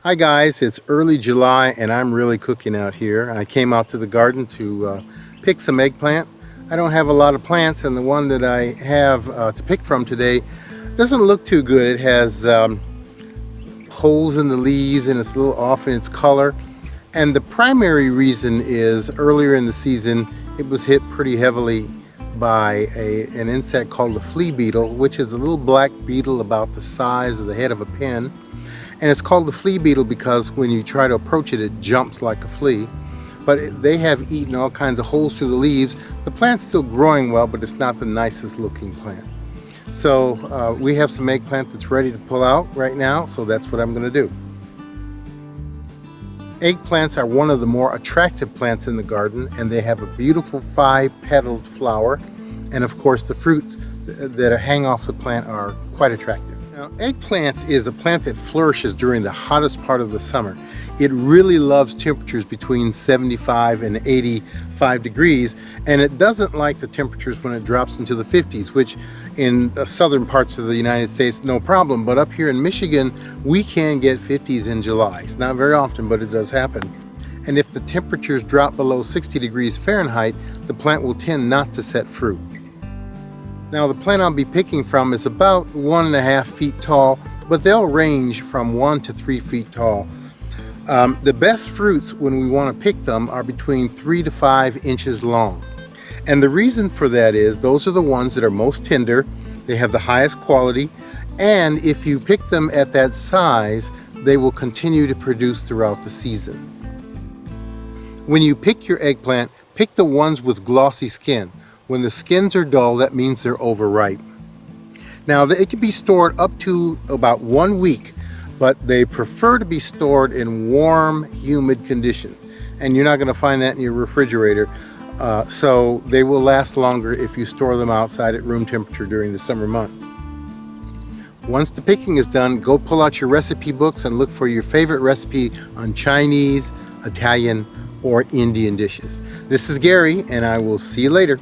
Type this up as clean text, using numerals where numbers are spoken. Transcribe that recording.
Hi guys, it's early July and I'm really cooking out here. I came out to the garden to pick some eggplant. I don't have a lot of plants, and the one that I have to pick from today doesn't look too good. It has holes in the leaves and it's a little off in its color. And the primary reason is earlier in the season it was hit pretty heavily by an insect called the flea beetle, which is a little black beetle about the size of the head of a pin. And it's called the flea beetle because when you try to approach it, it jumps like a flea. But they have eaten all kinds of holes through the leaves. The plant's still growing well, but it's not the nicest looking plant. So we have some eggplant that's ready to pull out right now, so that's what I'm going to do. Eggplants are one of the more attractive plants in the garden, and they have a beautiful 5-petaled flower. And of course the fruits that hang off the plant are quite attractive. Now, eggplant is a plant that flourishes during the hottest part of the summer. It really loves temperatures between 75 and 85 degrees, and it doesn't like the temperatures when it drops into the 50s, which in the southern parts of the United States, no problem. But up here in Michigan, we can get 50s in July. It's not very often, but it does happen. And if the temperatures drop below 60 degrees Fahrenheit, the plant will tend not to set fruit. Now, the plant I'll be picking from is about 1.5 feet tall, but they'll range from 1 to 3 feet tall. The best fruits when we want to pick them are between 3 to 5 inches long. And the reason for that is those are the ones that are most tender, they have the highest quality, and if you pick them at that size, they will continue to produce throughout the season. When you pick your eggplant, pick the ones with glossy skin. When the skins are dull, that means they're overripe. Now, it can be stored up to about 1 week, but they prefer to be stored in warm, humid conditions. And you're not going to find that in your refrigerator. So they will last longer if you store them outside at room temperature during the summer months. Once the picking is done, go pull out your recipe books and look for your favorite recipe on Chinese, Italian, or Indian dishes. This is Gary, and I will see you later.